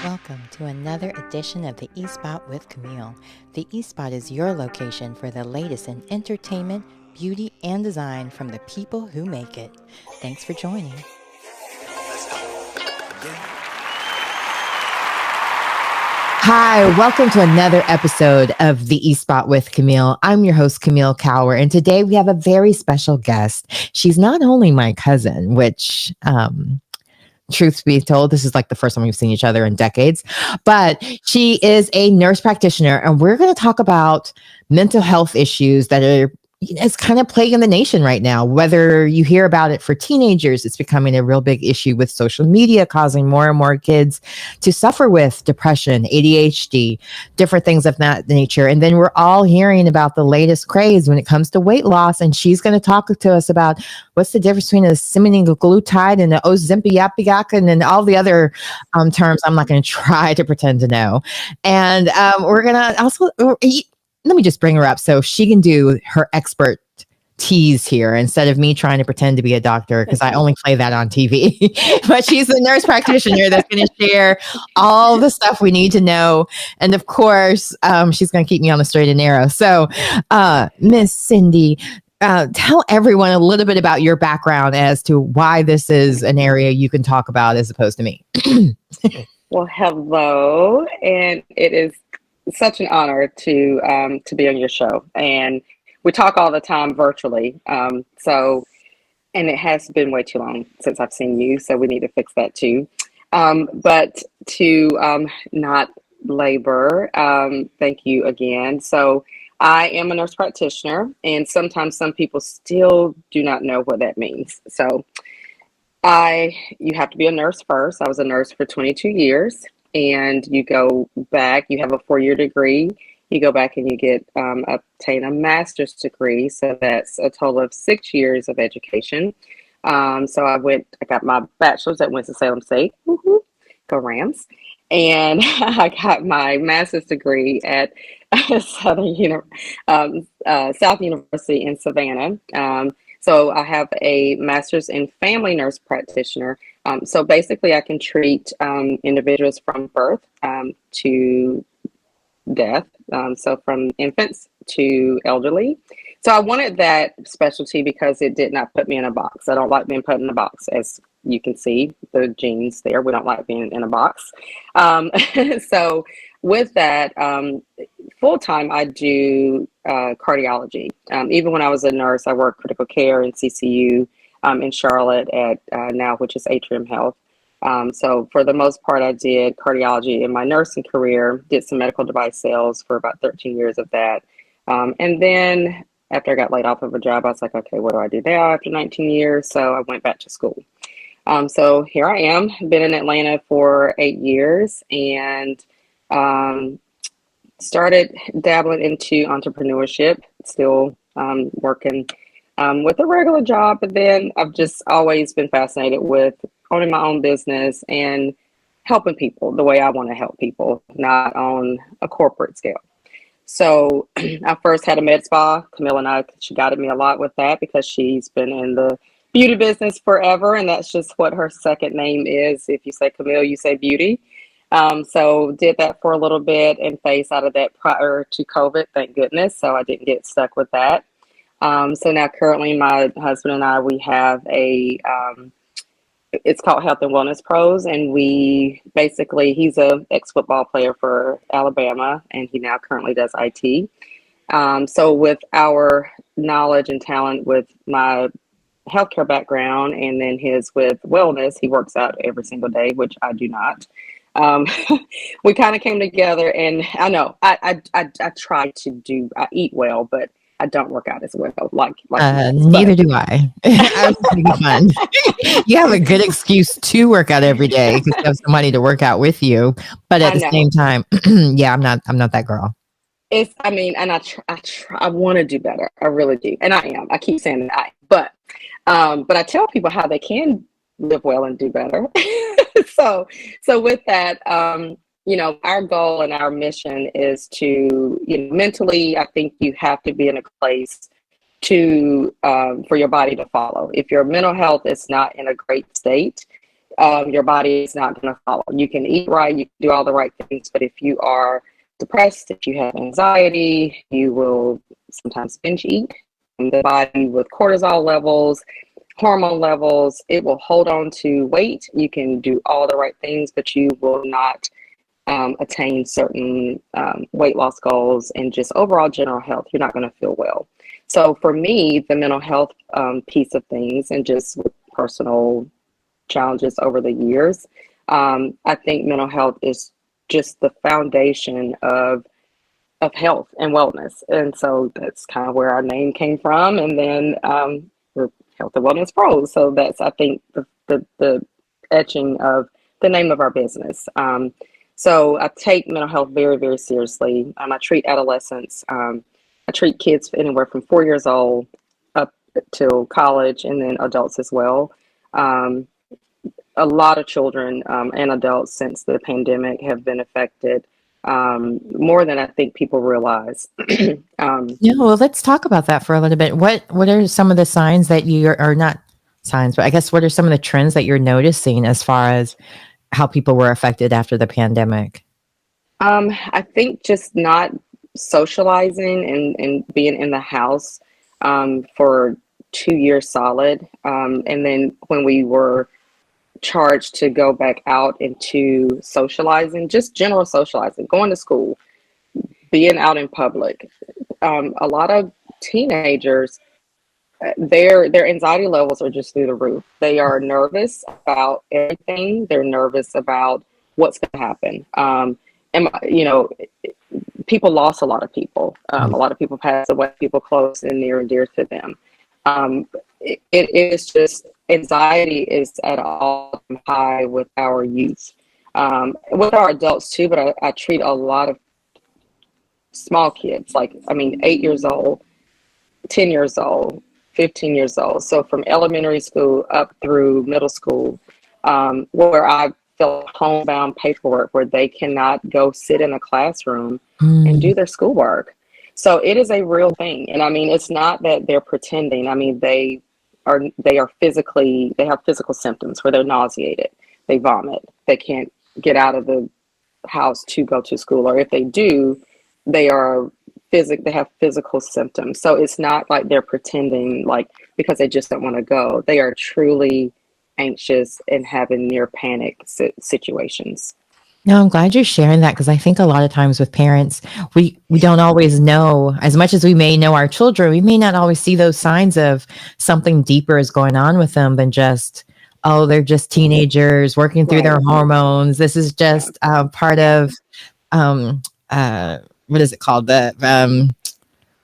Welcome to another edition of the eSpot with Camille. The eSpot is your location for the latest in entertainment, beauty, and design from the people who make it. Thanks for joining. Hi, welcome to another episode of the eSpot with Camille. I'm your host, Camille Kauer, and today we have a very special guest. She's not only my cousin, which, truth be told, this is like the first time we've seen each other in decades, but she is a nurse practitioner, and we're going to talk about mental health issues that are it's kind of plaguing the nation right now. Whether you hear about it for teenagers, it's becoming a real big issue with social media, causing more and more kids to suffer with depression, ADHD, different things of that nature. And then we're all hearing about the latest craze when it comes to weight loss. And she's going to talk to us about what's the difference between a semaglutide and the Ozempic and then all the other terms I'm not going to try to pretend to know. And we're going to also... let me just bring her up so she can do her expert tease here instead of me trying to pretend to be a doctor, because I only play that on TV. But she's a nurse practitioner that's going to share all the stuff we need to know. And of course, she's going to keep me on the straight and narrow. So, Miss Cindy, tell everyone a little bit about your background as to why this is an area you can talk about as opposed to me. Well, hello, and it is such an honor to be on your show, and we talk all the time virtually. And it has been way too long since I've seen you, so we need to fix that too. But to not labor, thank you again. So I am a nurse practitioner, and sometimes some people still do not know what that means. So you have to be a nurse first. I was a nurse for 22 years. And you go back, you have a 4-year degree, you go back and you obtain a master's degree. So that's a total of 6 years of education. So I got my bachelor's at Winston-Salem State, go Rams. And I got my master's degree at South University in Savannah. So I have a master's in family nurse practitioner. So basically I can treat individuals from birth to death. So from infants to elderly. So I wanted that specialty because it did not put me in a box. I don't like being put in a box, as you can see the genes there. We don't like being in a box. So with that, full-time I do cardiology. Even when I was a nurse, I worked critical care in CCU in Charlotte at now, which is Atrium Health. So for the most part, I did cardiology in my nursing career, did some medical device sales for about 13 years of that. And then after I got laid off of a job, I was like, okay, what do I do now after 19 years? So I went back to school. So here I am, been in Atlanta for 8 years, and started dabbling into entrepreneurship, still working with a regular job, but then I've just always been fascinated with owning my own business and helping people the way I want to help people, not on a corporate scale. So I first had a med spa. Camille she guided me a lot with that because she's been in the beauty business forever, and that's just what her second name is. If you say Camille, you say beauty. So did that for a little bit and phased out of that prior to COVID, thank goodness. So I didn't get stuck with that. So now currently my husband and I, we have it's called Health and Wellness Pros. And he's a ex-football player for Alabama, and he now currently does IT. So with our knowledge and talent with my healthcare background and then his with wellness, he works out every single day, which I do not. We kind of came together, and I know I try to I eat well, but I don't work out as well. Neither do I. I was having fun. You have a good excuse to work out every day because you have somebody to work out with you. But at the same time, yeah, I'm not that girl. I want to do better. I really do, and I am. I keep saying that, but I tell people how they can live well and do better. So with that, our goal and our mission is to, mentally, I think you have to be in a place to, for your body to follow. If your mental health is not in a great state, your body is not going to follow. You can eat right, you can do all the right things, but if you are depressed, if you have anxiety, you will sometimes binge eat. And the body with cortisol levels, hormone levels, it will hold on to weight. You can do all the right things, but you will not attain certain weight loss goals and just overall general health. You're not going to feel well. So for me, the mental health piece of things and just with personal challenges over the years, I think mental health is just the foundation of health and wellness. And so that's kind of where our name came from. And then we're Health and Wellness Pros. So that's, I think, the etching of the name of our business. So I take mental health very, very seriously. I treat adolescents. I treat kids anywhere from 4 years old up till college, and then adults as well. A lot of children and adults since the pandemic have been affected more than I think people realize. Yeah, well, let's talk about that for a little bit. What are some of the signs that you are not signs, but I guess what are some of the trends that you're noticing as far as how people were affected after the pandemic? I think just not socializing and being in the house for 2 years solid. And then when we were charged to go back out into socializing, just general socializing, going to school, being out in public. A lot of teenagers, their anxiety levels are just through the roof. They are nervous about everything. They're nervous about what's going to happen. And people lost a lot of people. A lot of people passed away, people close and near and dear to them. It is just, anxiety is at an all-time high with our youth, with our adults too, but I treat a lot of small kids, 8 years old, 10 years old, 15 years old. So from elementary school up through middle school, where I fill homebound paperwork where they cannot go sit in a classroom and do their schoolwork. So it is a real thing. And I mean, it's not that they're pretending. I mean, they have physical symptoms where they're nauseated, they vomit, they can't get out of the house to go to school, or if they do, they have physical symptoms. So it's not like they're pretending, like, because they just don't want to go. They are truly anxious and having near panic situations. No, I'm glad you're sharing that, because I think a lot of times with parents, we don't always know, as much as we may know our children, we may not always see those signs of something deeper is going on with them than just, oh, they're just teenagers working through their hormones. This is just part of, what is it called?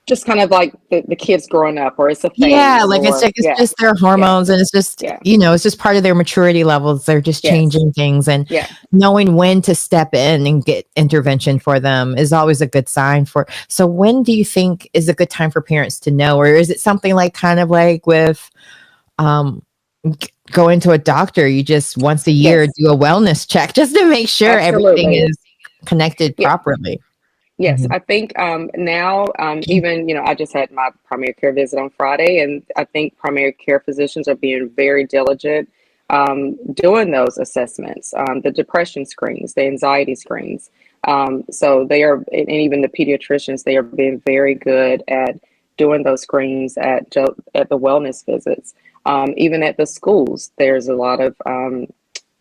Just kind of like the kids growing up, or it's a phase. Yeah, like it's just their hormones, and it's just, it's just part of their maturity levels. They're just changing things, and knowing when to step in and get intervention for them is always a good sign for. So when do you think is a good time for parents to know? Or is it something like kind of like with going to a doctor, you just once a year do a wellness check just to make sure everything is connected properly? Yes, I think now, even, I just had my primary care visit on Friday, and I think primary care physicians are being very diligent doing those assessments, the depression screens, the anxiety screens. So they are, and even the pediatricians, they are being very good at doing those screens at the wellness visits. Even at the schools, there's a lot of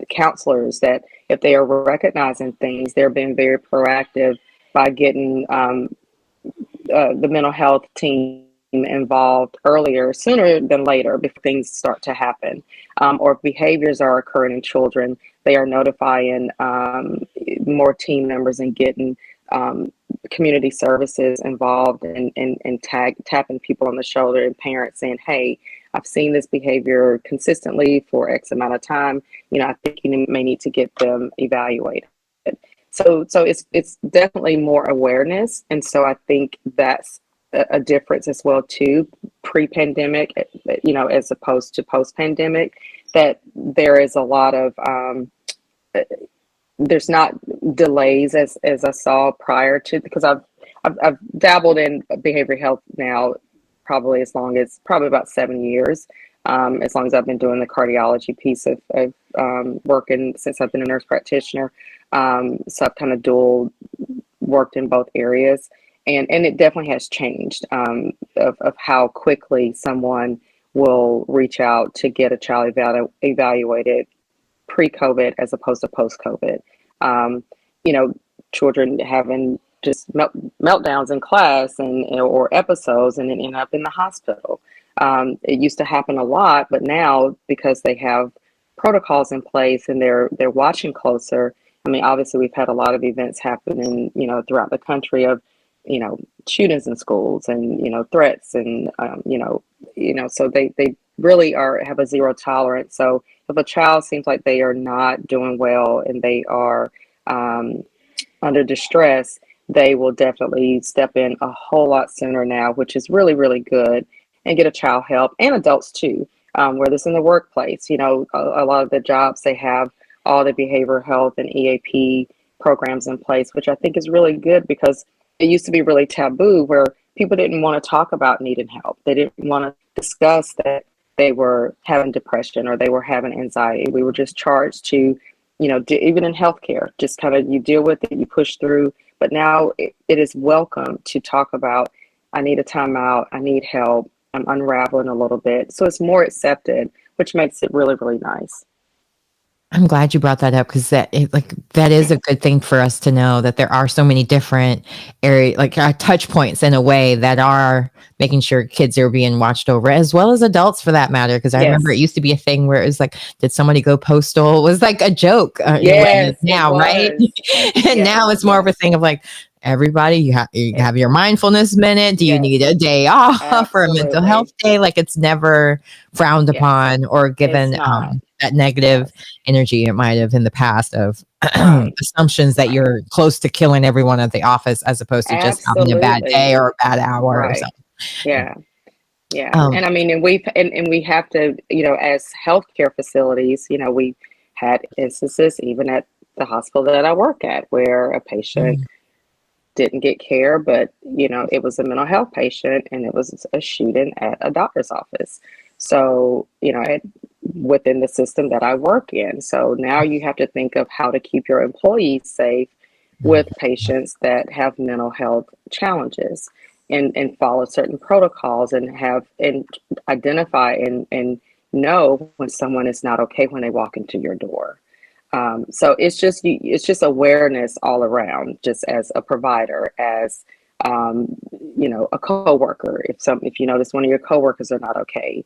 counselors that if they are recognizing things, they're being very proactive by getting the mental health team involved sooner than later, before things start to happen. Or if behaviors are occurring in children, they are notifying more team members and getting community services involved and tapping people on the shoulder, and parents saying, hey, I've seen this behavior consistently for X amount of time. I think you may need to get them evaluated. So it's definitely more awareness. And so I think that's a difference as well too, pre-pandemic, as opposed to post-pandemic, that there is a lot of, there's not delays as I saw prior to, because I've dabbled in behavioral health now probably about 7 years. as long as I've been doing the cardiology piece of working since I've been a nurse practitioner. So I've kind of dual worked in both areas, and it definitely has changed of how quickly someone will reach out to get a child evaluated pre-COVID as opposed to post-COVID. You know, children having just meltdowns in class and or episodes and then end up in the hospital. It used to happen a lot, but now because they have protocols in place and they're watching closer. I mean, obviously we've had a lot of events happening, you know, throughout the country of, you know, shootings in schools and, you know, threats and, so they really have a zero tolerance. So if a child seems like they are not doing well and they are under distress, they will definitely step in a whole lot sooner now, which is really, really good, and get a child help, and adults too, whether it's in the workplace. You know, a lot of the jobs, they have all the behavioral health and EAP programs in place, which I think is really good because it used to be really taboo where people didn't want to talk about needing help. They didn't want to discuss that they were having depression or they were having anxiety. We were just charged to, you know, even in healthcare, just kind of you deal with it, you push through. But now it is welcome to talk about, I need a timeout, I need help, I'm unraveling a little bit. So it's more accepted, which makes it really, really nice. I'm glad you brought that up because that is a good thing for us to know that there are so many different area touch points in a way that are making sure kids are being watched over as well as adults for that matter. Because I remember it used to be a thing where it was like, did somebody go postal? It was like a joke. Yes, now, right? And now it's more of a thing of like, everybody, you have your mindfulness minute. Do you need a day off or a mental health day? Like it's never frowned upon or given that negative energy it might have in the past of assumptions that you're close to killing everyone at the office as opposed to just having a bad day or a bad hour or something. Yeah. And I mean, and we have to, you know, as healthcare facilities, you know, we had instances even at the hospital that I work at where a patient didn't get care, but you know, it was a mental health patient and it was a shooting at a doctor's office. So, you know, within the system that I work in. So now you have to think of how to keep your employees safe with patients that have mental health challenges and follow certain protocols and identify and know when someone is not okay when they walk into your door. So it's just awareness all around, just as a provider, as you know, a coworker. If you notice one of your coworkers are not okay,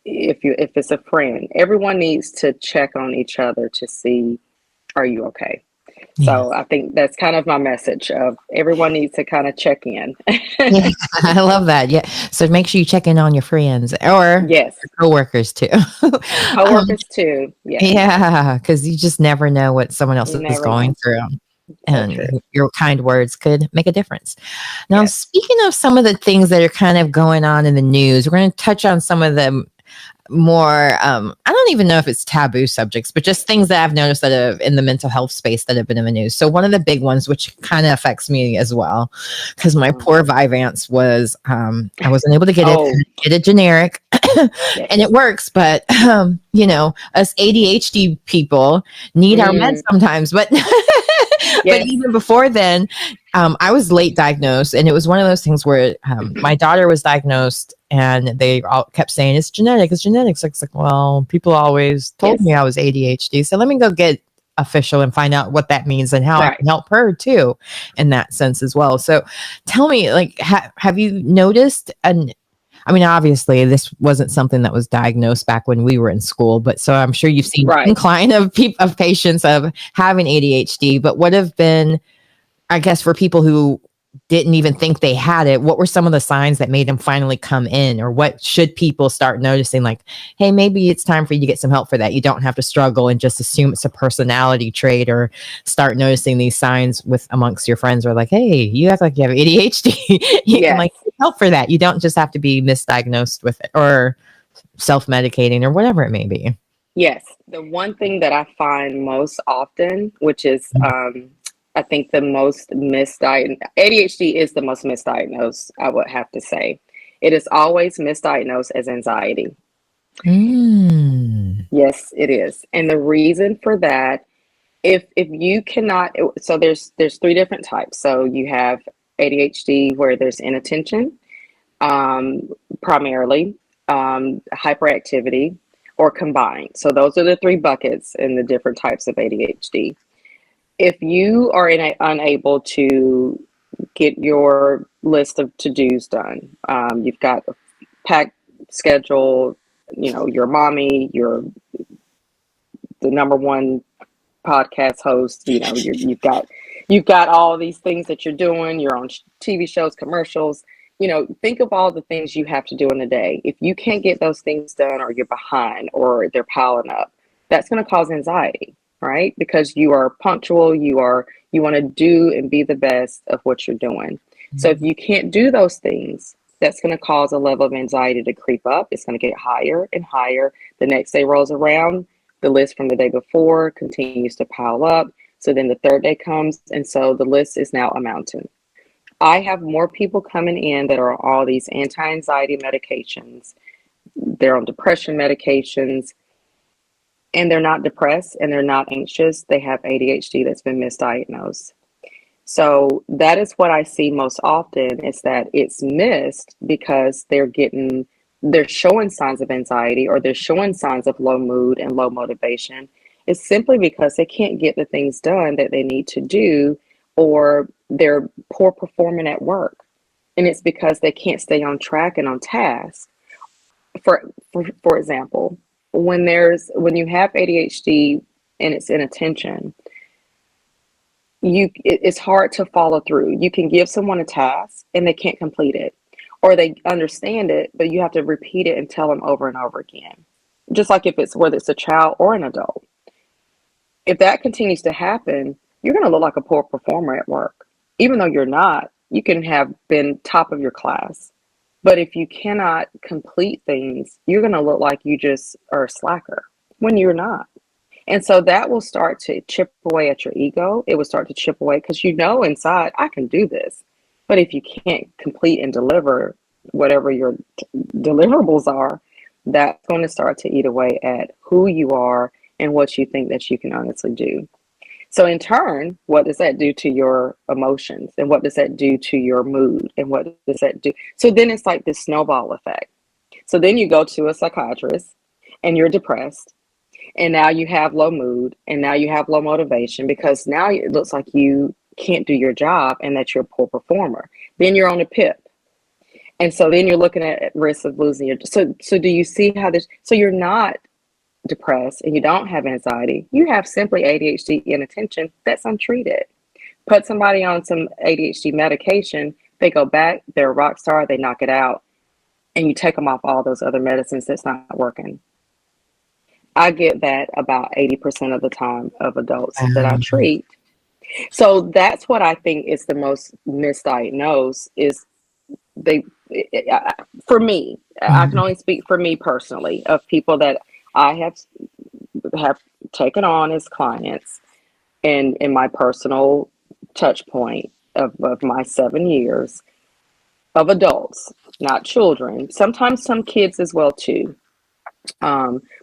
if it's a friend, everyone needs to check on each other to see, are you okay? So I think that's kind of my message of everyone needs to kind of check in. Yeah, I love that. Yeah. So make sure you check in on your friends or your coworkers too. Coworkers too. Yeah. Because you just never know what someone else is going through. And your kind words could make a difference. Now, speaking of some of the things that are kind of going on in the news, we're going to touch on some of them more I don't even know if it's taboo subjects, but just things that I've noticed that have in the mental health space that have been in the news. So one of the big ones, which kind of affects me as well, because my poor Vyvanse was I wasn't able to get it generic and it works, but you know, us ADHD people need our meds sometimes, but but even before then, I was late diagnosed, and it was one of those things where my daughter was diagnosed, and they all kept saying it's genetic, it's genetics. It's like, well, people always told me I was ADHD, so let me go get official and find out what that means and how I can help her too, in that sense as well. So, tell me, like, have you noticed I mean, obviously, this wasn't something that was diagnosed back when we were in school, but so I'm sure you've seen incline of patients of having ADHD. But what have been, I guess, for people who didn't even think they had it, what were some of the signs that made them finally come in, or what should people start noticing? Like, hey, maybe it's time for you to get some help for that. You don't have to struggle and just assume it's a personality trait, or start noticing these signs with amongst your friends, or like, hey, you act like you have ADHD. You can like help for that. You don't just have to be misdiagnosed with it or self-medicating or whatever it may be. Yes. The one thing that I find most often, which is I think the most misdiagnosed, ADHD is the most misdiagnosed, I would have to say. It is always misdiagnosed as anxiety. Mm. Yes, it is. And the reason for that, if you cannot, so there's three different types. So you have ADHD where there's inattention, um, primarily, hyperactivity, or combined. So those are the three buckets in the different types of ADHD. If you are unable to get your list of to-dos done, you've got a packed schedule, you know, your mommy, you're the number one podcast host, you know, you've got all these things that you're doing, you're on TV shows, commercials, you know, think of all the things you have to do in a day. If you can't get those things done, or you're behind, or they're piling up, that's going to cause anxiety, right? Because you are punctual, you want to do and be the best of what you're doing. So if you can't do those things, that's going to cause a level of anxiety to creep up. It's going to get higher and higher. The next day rolls around, the list from the day before continues to pile up. So then the third day comes, and so the list is now a mountain. I have more people coming in that are on all these anti-anxiety medications. They're on depression medications, and they're not depressed and they're not anxious. They have ADHD that's been misdiagnosed. So that is what I see most often, is that it's missed because they're showing signs of anxiety, or they're showing signs of low mood and low motivation. It's simply because they can't get the things done that they need to do, or they're poor performing at work. And it's because they can't stay on track and on task. For example, when you have ADHD and it's inattention, it's hard to follow through. You can give someone a task and they can't complete it, or they understand it, but you have to repeat it and tell them over and over again. Just like whether it's a child or an adult. If that continues to happen, you're going to look like a poor performer at work. Even though you're not, you can have been top of your class. But if you cannot complete things, you're going to look like you just are a slacker when you're not. And so that will start to chip away at your ego. It will start to chip away because you know inside, I can do this. But if you can't complete and deliver whatever your deliverables are, that's going to start to eat away at who you are and what you think that you can honestly do. So in turn, what does that do to your emotions? And what does that do to your mood? And what does that do? So then it's like this snowball effect. So then you go to a psychiatrist and you're depressed. And now you have low mood, and now you have low motivation, because now it looks like you can't do your job and that you're a poor performer. Then you're on a PIP. And so then you're looking at risk of losing your, so do you see how this, so you're not depressed and you don't have anxiety. You have simply ADHD inattention that's untreated. Put somebody on some ADHD medication, they go back, they're a rock star, they knock it out, and you take them off all those other medicines that's not working. I get that about 80% of the time of adults that I treat. So that's what I think is the most misdiagnosed is they, for me, I can only speak for me personally, of people that I have taken on as clients, and in my personal touch point of my 7 years, of adults, not children, sometimes some kids as well too.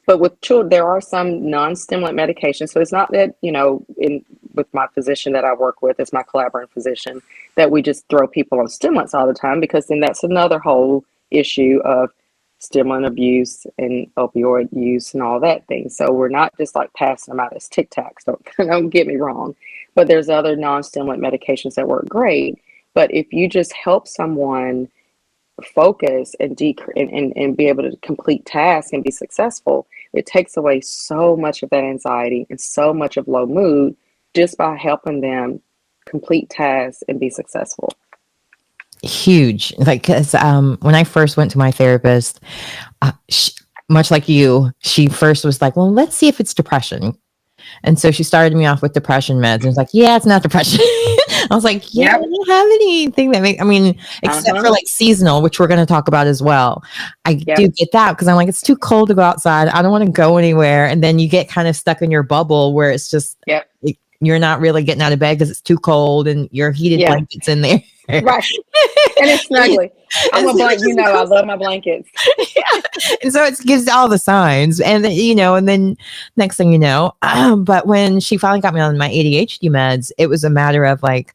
But with children, there are some non-stimulant medications. So it's not that, you know, with my physician that I work with, as my collaborating physician, that we just throw people on stimulants all the time, because then that's another whole issue of stimulant abuse and opioid use and all that thing. So we're not just like passing them out as Tic Tacs. Don't get me wrong. But there's other non-stimulant medications that work great. But if you just help someone focus and and be able to complete tasks and be successful, it takes away so much of that anxiety and so much of low mood, just by helping them complete tasks and be successful. Huge. Like, because when I first went to my therapist, much like you, she first was like, well, let's see if it's depression. And so she started me off with depression meds, and it's like, yeah, it's not depression. I was like, yeah, I don't have anything that I mean, except for like seasonal, which we're going to talk about as well. I do get that, because I'm like, it's too cold to go outside. I don't want to go anywhere. And then you get kind of stuck in your bubble where it's just, you're not really getting out of bed because it's too cold and your heated blankets in there. Right. And it's snuggly. I'm a blanket. You know, I love my blankets. Yeah. And so it gives all the signs. And, and then next thing you know, but when she finally got me on my ADHD meds, it was a matter of like,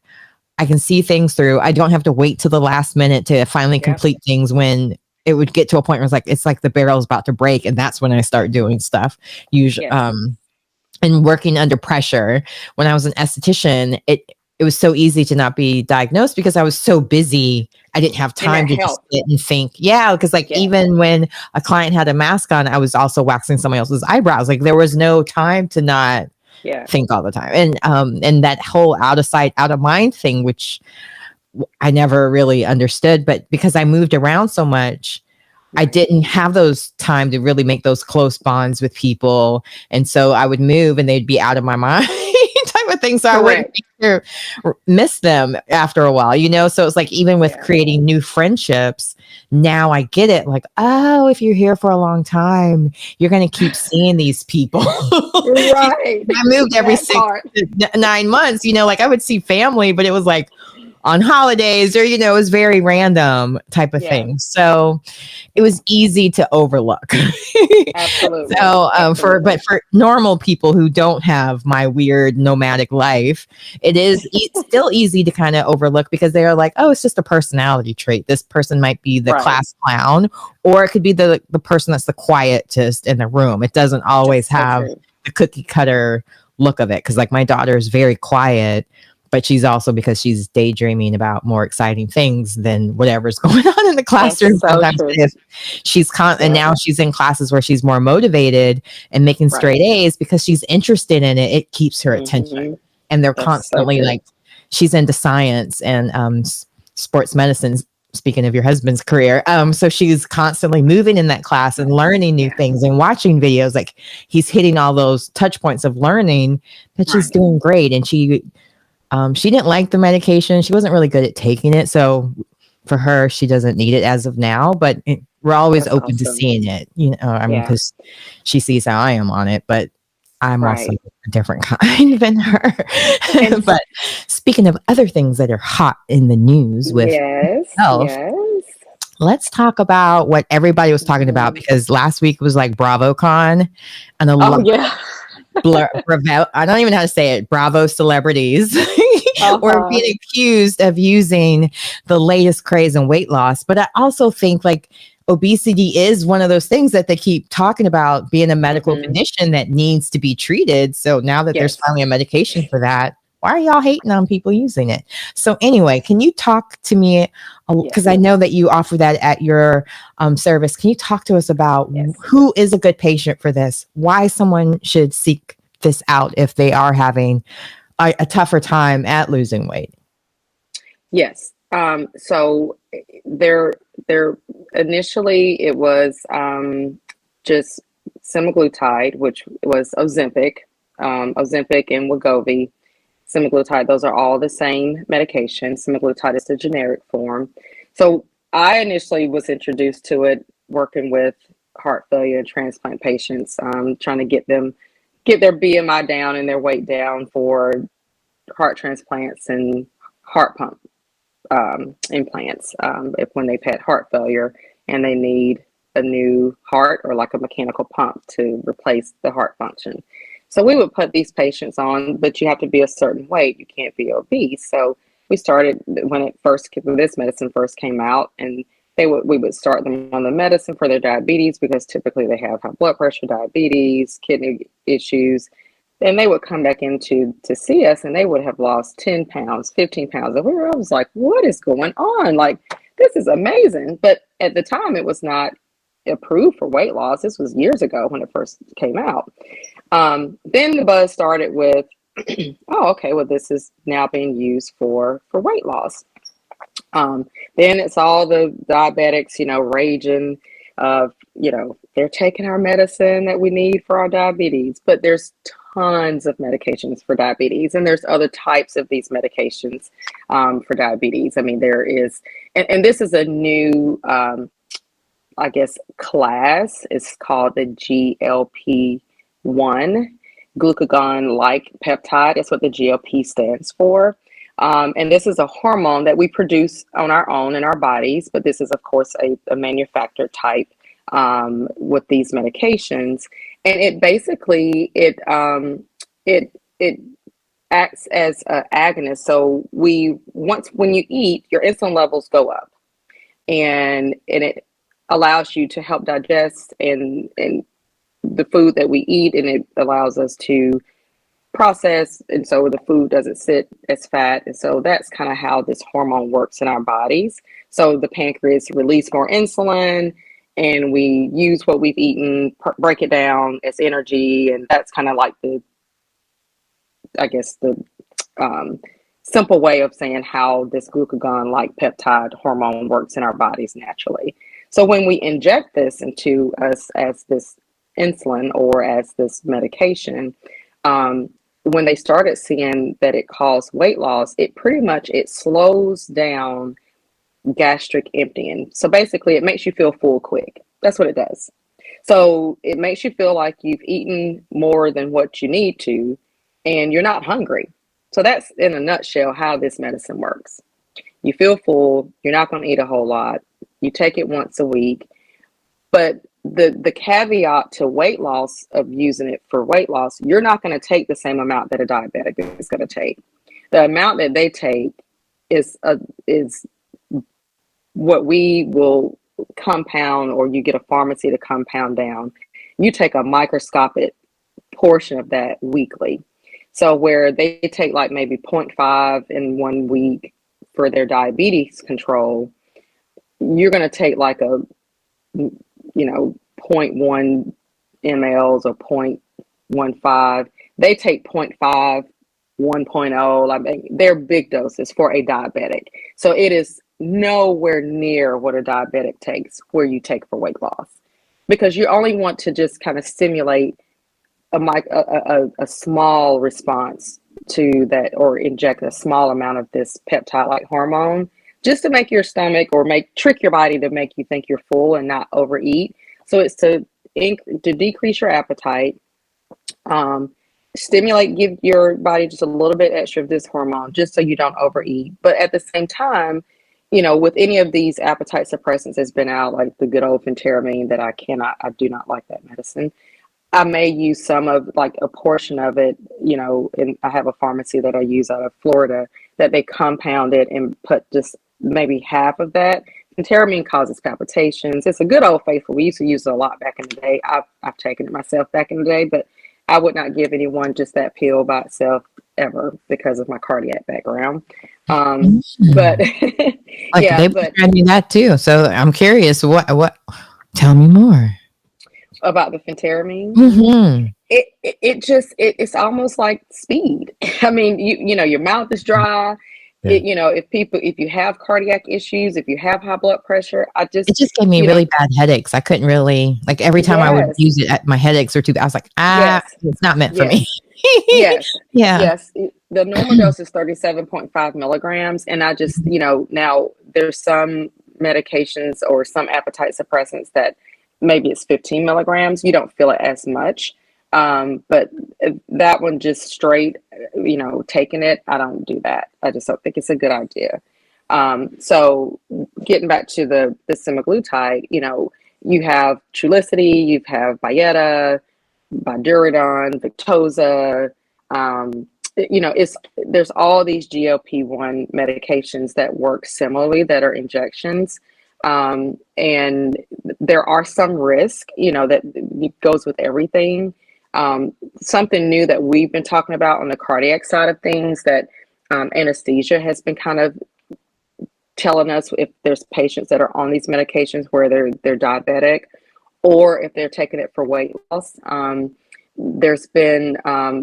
I can see things through. I don't have to wait till the last minute to finally complete things when it would get to a point where it's like the barrel is about to break. And that's when I start doing stuff usually. And working under pressure. When I was an esthetician, it was so easy to not be diagnosed because I was so busy. I didn't have time to just sit and think. Yeah, because even when a client had a mask on, I was also waxing somebody else's eyebrows. Like there was no time to not think all the time. And that whole out of sight, out of mind thing, which I never really understood, but because I moved around so much, I didn't have those time to really make those close bonds with people. And so I would move and they'd be out of my mind type of thing. So I wouldn't miss them after a while, So it's like, even with creating new friendships, now I get it. Like, oh, if you're here for a long time, you're going to keep seeing these people. Right. I moved every 6 to 9 months, like I would see family, but it was like on holidays or, it was very random type of thing. So it was easy to overlook. Absolutely. So but for normal people who don't have my weird nomadic life, it is still easy to kind of overlook because they are like, oh, it's just a personality trait. This person might be the class clown, or it could be the person that's the quietest in the room. It doesn't always have the cookie cutter look of it. Because like my daughter is very quiet, but she's also, because she's daydreaming about more exciting things than whatever's going on in the classroom. Sometimes she's and now she's in classes where she's more motivated and making straight A's because she's interested in it. It keeps her attention, and they're constantly like, she's into science and sports medicine. Speaking of your husband's career, so she's constantly moving in that class and learning new things and watching videos. Like he's hitting all those touch points of learning that she's doing great, and she didn't like the medication. She wasn't really good at taking it. So for her, she doesn't need it as of now, but we're always open to seeing it, because she sees how I am on it, but I'm also a different kind than her. But speaking of other things that are hot in the news with health, let's talk about what everybody was talking about, because last week was like BravoCon and I don't even know how to say it. Bravo celebrities or being accused of using the latest craze in weight loss. But I also think like obesity is one of those things that they keep talking about being a medical condition that needs to be treated. So now that there's finally a medication for that, why are y'all hating on people using it? So anyway, can you talk to me, because I know that you offer that at your service. Can you talk to us about who is a good patient for this? Why someone should seek this out if they are having a tougher time at losing weight? Yes. So there initially it was just semaglutide, which was Ozempic and Wegovy. Semaglutide, those are all the same medication. Semaglutide is the generic form. So I initially was introduced to it working with heart failure and transplant patients, trying to get their BMI down and their weight down for heart transplants and heart pump implants, when they've had heart failure and they need a new heart or like a mechanical pump to replace the heart function. So we would put these patients on, but you have to be a certain weight. You can't be obese. So we started when this medicine first came out, and we would start them on the medicine for their diabetes, because typically they have high blood pressure, diabetes, kidney issues. And they would come back in to see us, and they would have lost 10 pounds, 15 pounds. And I was like, what is going on? Like, this is amazing. But at the time, it was not approved for weight loss. This was years ago when it first came out. Then the buzz started with, this is now being used for weight loss. Then it's all the diabetics, raging of, they're taking our medicine that we need for our diabetes, but there's tons of medications for diabetes, and there's other types of these medications for diabetes. I mean, there is, and this is a new, class. It's called the GLP-1, glucagon-like peptide. That's what the GLP stands for. And this is a hormone that we produce on our own in our bodies, but this is, of course, a manufactured type with these medications. And it basically, it acts as an agonist. So when you eat, your insulin levels go up, and it allows you to help digest and the food that we eat, and it allows us to process, and so the food doesn't sit as fat. And so that's kind of how this hormone works in our bodies. So the pancreas release more insulin, and we use what we've eaten, break it down as energy, and that's kind of like the simple way of saying how this glucagon like peptide hormone works in our bodies naturally. So when we inject this into us as this insulin or as this medication, when they started seeing that it caused weight loss, it slows down gastric emptying. So basically it makes you feel full quick. That's what it does. So it makes you feel like you've eaten more than what you need to, and you're not hungry. So that's in a nutshell how this medicine works. You feel full, you're not going to eat a whole lot. You take it once a week. But the caveat to weight loss of using it for weight loss, you're not going to take the same amount that a diabetic is going to take. The amount that they take is what we will compound, or you get a pharmacy to compound down. You take a microscopic portion of that weekly. So where they take like maybe 0.5 in 1 week for their diabetes control, you're going to take like a, 0.1 mLs or 0.15. They take 0.5, 1.0. I mean, they're big doses for a diabetic. So it is nowhere near what a diabetic takes, where you take for weight loss, because you only want to just kind of stimulate a small response to that, or inject a small amount of this peptide-like hormone, just to make your stomach or trick your body to make you think you're full and not overeat. So it's to decrease your appetite, stimulate, give your body just a little bit extra of this hormone, just so you don't overeat. But at the same time, with any of these appetite suppressants that's been out, like the good old phentermine that I do not like that medicine. I may use some of, like, a portion of it, and I have a pharmacy that I use out of Florida that they compound it and put just maybe half of that. Phentermine causes palpitations. It's a good old faithful. We used to use it a lot back in the day. I've taken it myself back in the day, but I would not give anyone just that pill by itself ever because of my cardiac background. But like, yeah, they prescribed me that too. So I'm curious. What? Tell me more about the phentermine. Mm-hmm. It's almost like speed. I mean, your mouth is dry. Yeah. If you have cardiac issues, if you have high blood pressure, it just gave me really bad headaches. I couldn't really, like, every time I would use it, my headaches were too bad. I was like, it's not meant for me. Yes. Yeah. Yes. The normal dose is 37.5 milligrams. And I just, now there's some medications or some appetite suppressants that maybe it's 15 milligrams. You don't feel it as much. But that one just straight, taking it, I don't do that. I just don't think it's a good idea. So getting back to the semaglutide, you have Trulicity, you have Byetta, Bydureon, Victoza. There's all these GLP-1 medications that work similarly, that are injections. And there are some risk, that goes with everything. Something new that we've been talking about on the cardiac side of things, that anesthesia has been kind of telling us if there's patients that are on these medications where they're diabetic, or if they're taking it for weight loss. There's been,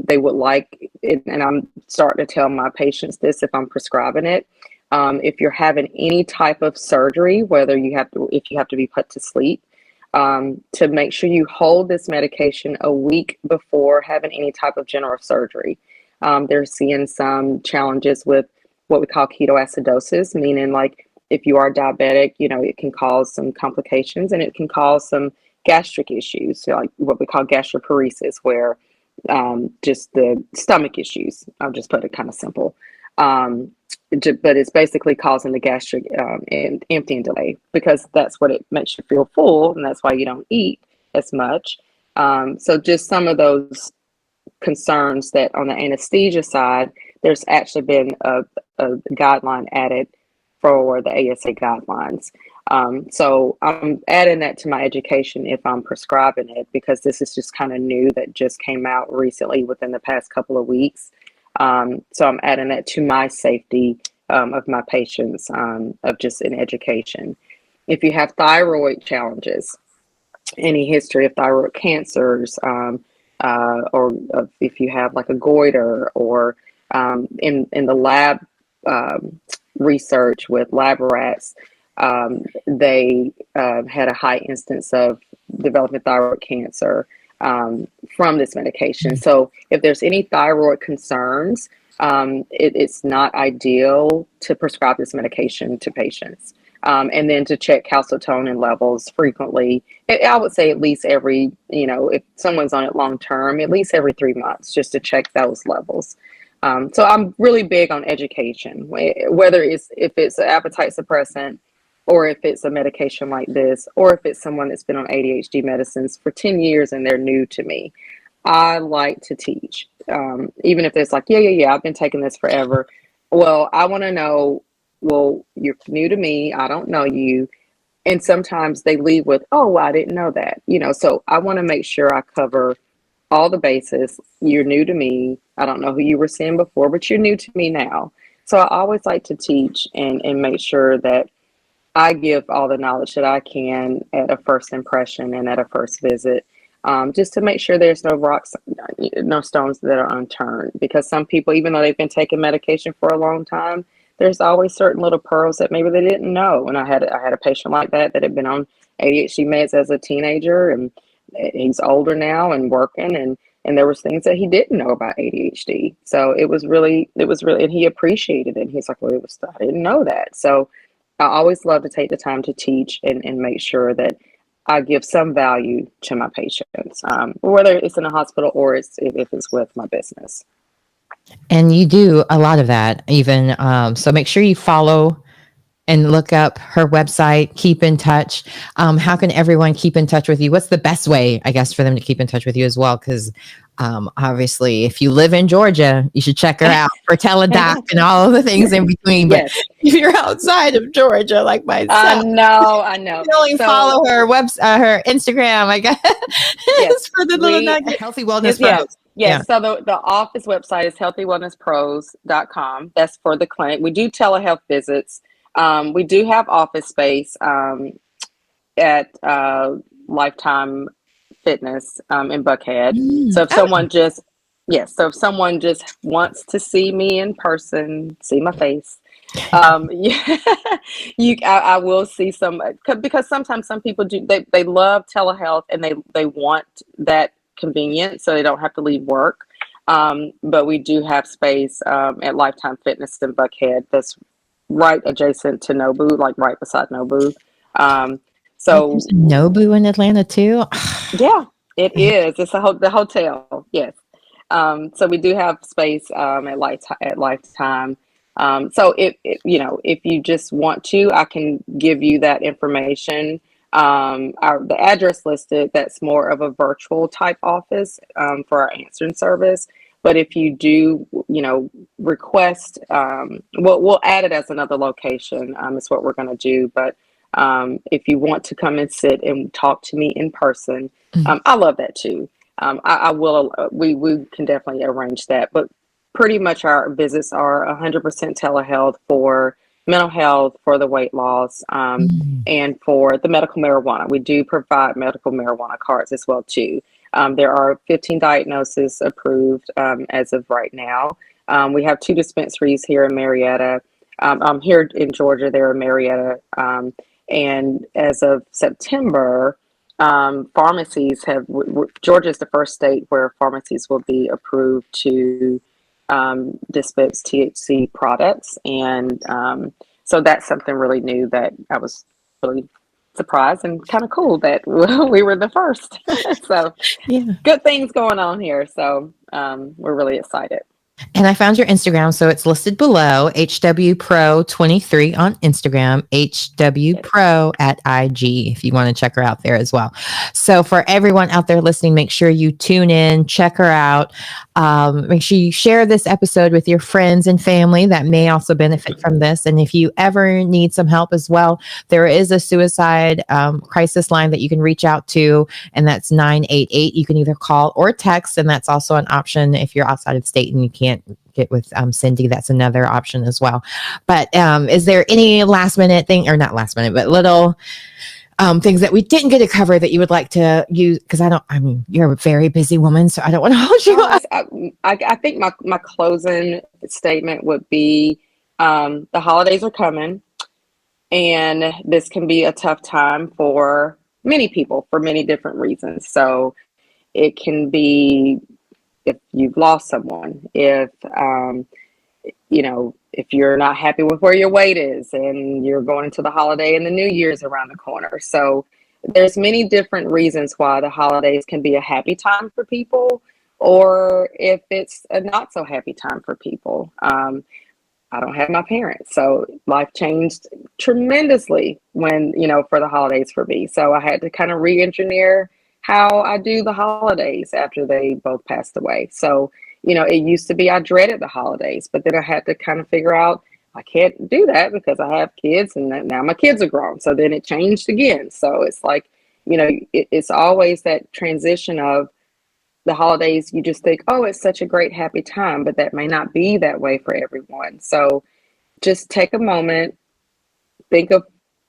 they would like it, and I'm starting to tell my patients this if I'm prescribing it. If you're having any type of surgery, if you have to be put to sleep, to make sure you hold this medication a week before having any type of general surgery. They're seeing some challenges with what we call ketoacidosis, meaning, like, if you are diabetic, it can cause some complications, and it can cause some gastric issues, so like what we call gastroparesis, where just the stomach issues. I'll just put it kind of simple. But it's basically causing the gastric emptying delay, because that's what it makes you feel full, and that's why you don't eat as much. So just some of those concerns that on the anesthesia side, there's actually been a guideline added for the ASA guidelines. So I'm adding that to my education if I'm prescribing it, because this is just kind of new, that just came out recently within the past couple of weeks. So I'm adding that to my safety of my patients, of just in education. If you have thyroid challenges, any history of thyroid cancers, or if you have like a goiter, or in the lab research with lab rats, they had a high instance of developing thyroid cancer from this medication. So if there's any thyroid concerns, it's not ideal to prescribe this medication to patients. And then to check calcitonin levels frequently. I would say at least every, if someone's on it long term, at least every 3 months, just to check those levels. So I'm really big on education, whether if it's an appetite suppressant, or if it's a medication like this, or if it's someone that's been on ADHD medicines for 10 years and they're new to me. I like to teach, even if it's like, yeah, I've been taking this forever. Well, I want to know, well, you're new to me, I don't know you. And sometimes they leave with, oh, I didn't know that, so I want to make sure I cover all the bases. You're new to me. I don't know who you were seeing before, but you're new to me now. So I always like to teach and make sure that I give all the knowledge that I can at a first impression and at a first visit, just to make sure there's no rocks, no stones that are unturned. Because some people, even though they've been taking medication for a long time, there's always certain little pearls that maybe they didn't know. And I had a patient like that had been on ADHD meds as a teenager, and he's older now and working, and there was things that he didn't know about ADHD. So it was really, and he appreciated it. He's like, well, I didn't know that. So I always love to take the time to teach and make sure that I give some value to my patients, whether it's in a hospital or if it's with my business. And you do a lot of that, even. So make sure you follow and look up her website, keep in touch. How can everyone keep in touch with you? What's the best way, I guess, for them to keep in touch with you as well? Because obviously, if you live in Georgia, you should check her out for Teledoc and all of the things in between. But Yes. if you're outside of Georgia, like myself, I know. You can only follow her her Instagram, I guess. Yes, for the little nugget. Healthy Wellness Pros. Yes. So the office website is healthywellnesspros.com. That's for the clinic. We do telehealth visits. We do have office space at Lifetime Fitness in Buckhead. So if someone just wants to see me in person, see my face, I will see some, because sometimes some people they love telehealth and they want that convenience, so they don't have to leave work. But we do have space at Lifetime Fitness in Buckhead that's right adjacent to Nobu, like right beside Nobu. So there's a Nobu in Atlanta too. Yeah, it is. It's the hotel. Yes. So we do have space at Lifetime. So if you just want to, I can give you that information. The address listed, that's more of a virtual type office for our answering service. But if you do, request, we'll add it as another location. Is what we're going to do. But if you want to come and sit and talk to me in person, I love that too. I will. We can definitely arrange that. But pretty much our visits are 100% telehealth for mental health, for the weight loss, and for the medical marijuana. We do provide medical marijuana cards as well too. There are 15 diagnoses approved as of right now. We have 2 dispensaries here in Marietta. I'm here in Georgia. They're in Marietta. And as of September, pharmacies Georgia is the first state where pharmacies will be approved to dispense THC products. And so that's something really new that I was really surprised and kind of cool that we were the first. So good things going on here. So we're really excited. And I found your Instagram, so it's listed below. HWPro23 on Instagram, HWPro at IG, if you want to check her out there as well. So for everyone out there listening, make sure you tune in, check her out. Make sure you share this episode with your friends and family that may also benefit from this. And if you ever need some help as well, there is a suicide crisis line that you can reach out to, and that's 988. You can either call or text, and that's also an option if you're outside of state and you can't get with Cindy. That's another option as well. But is there any last minute thing, or not last minute, but little things that we didn't get to cover that you would like to use? Because you're a very busy woman, so I don't want to hold you up. I think my closing statement would be the holidays are coming, and this can be a tough time for many people for many different reasons. So it can be if you've lost someone, if if you're not happy with where your weight is and you're going into the holiday and the New Year's around the corner. So there's many different reasons why the holidays can be a happy time for people, or if it's a not so happy time for people. I don't have my parents, so life changed tremendously when, for the holidays for me. So I had to kind of re-engineer how I do the holidays after they both passed away. So, it used to be I dreaded the holidays, but then I had to kind of figure out I can't do that because I have kids, and now my kids are grown. So then it changed again. So it's like, it's always that transition of the holidays. You just think, oh, it's such a great, happy time, but that may not be that way for everyone. So just take a moment, think of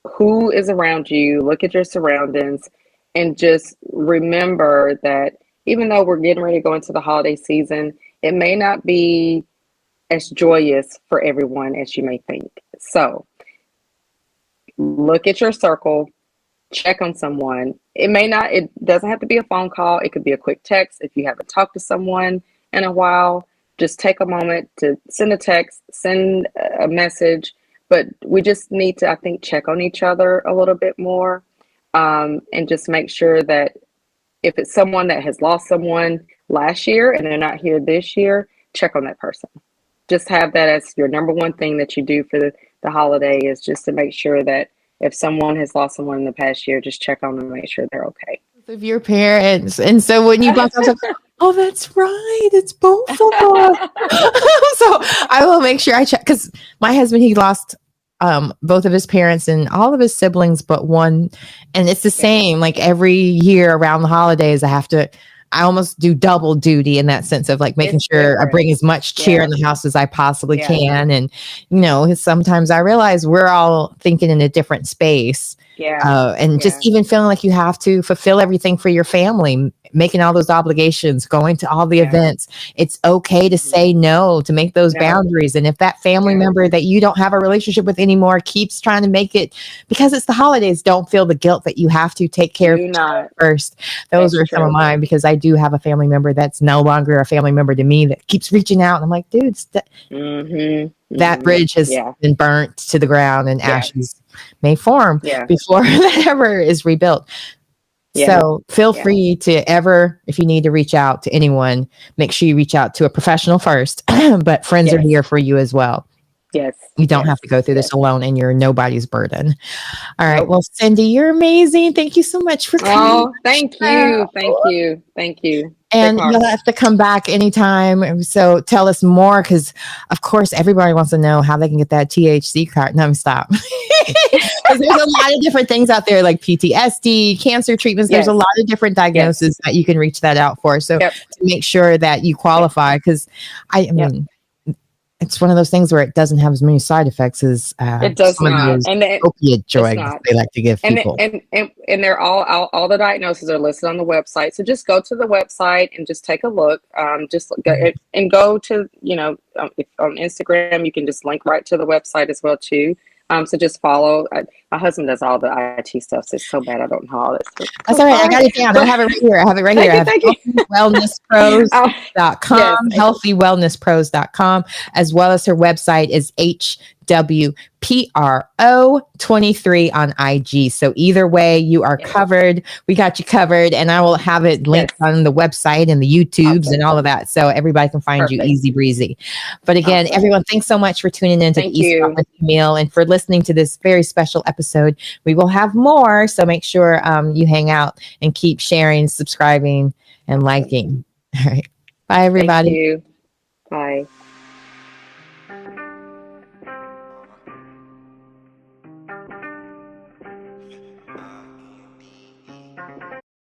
who is around you, look at your surroundings, and just remember that even though we're getting ready to go into the holiday season, it may not be as joyous for everyone as you may think. So look at your circle, check on someone. It doesn't have to be a phone call. It could be a quick text. If you haven't talked to someone in a while, just take a moment to send a text, send a message. But we just need to, I think, check on each other a little bit more. And just make sure that if it's someone that has lost someone last year and they're not here this year, check on that person. Just have that as your number one thing that you do for the holiday, is just to make sure that if someone has lost someone in the past year, just check on them and make sure they're okay. Of your parents. And so when you brought up, oh, that's right, it's both of them. So I will make sure I check, because my husband, he lost both of his parents and all of his siblings but one, and it's the same. Like every year around the holidays, I almost do double duty in that sense of like making sure I bring as much cheer in the house as I possibly can. And sometimes I realize we're all thinking in a different space. Just even feeling like you have to fulfill everything for your family, making all those obligations, going to all the events. It's okay to say no, to make those boundaries. And if that family member that you don't have a relationship with anymore keeps trying to make it because it's the holidays, don't feel the guilt that you have to take care of yourself first. Those are some of mine, because I do have a family member that's no longer a family member to me that keeps reaching out. And I'm like, dude, that bridge has been burnt to the ground, and ashes may form before that ever is rebuilt. So feel free to if you need to reach out to anyone, make sure you reach out to a professional first, but friends are here for you as well. You don't have to go through this alone, and you're nobody's burden. All right. Well, Cindy, you're amazing. Thank you so much for coming. Oh, thank you. Thank you. And you'll have to come back anytime. So tell us more, because of course everybody wants to know how they can get that THC card. No, stop. There's a lot of different things out there, like PTSD, cancer treatments. There's a lot of different diagnoses that you can reach that out for. So to make sure that you qualify, because I mean, it's one of those things where it doesn't have as many side effects as it does not. And opiate drugs they like to give people. And they're all the diagnoses are listed on the website. So just go to the website and just take a look. Just go and go to on Instagram. You can just link right to the website as well too. So just follow. My husband does all the IT stuff, so it's so bad I don't know all this. That's all right. I got it down. I have it right here. Thank you. Wellnesspros.com, healthywellnesspros.com, as well as her website is WPRO23 on IG. So either way, you are covered. We got you covered, and I will have it linked on the website and the YouTubes and all of that, so everybody can find you easy breezy. But again, everyone, thanks so much for tuning in to the eSpot with Camille and for listening to this very special episode. We will have more, so make sure you hang out and keep sharing, subscribing, and liking. All right. Bye, everybody. Thank you. Bye.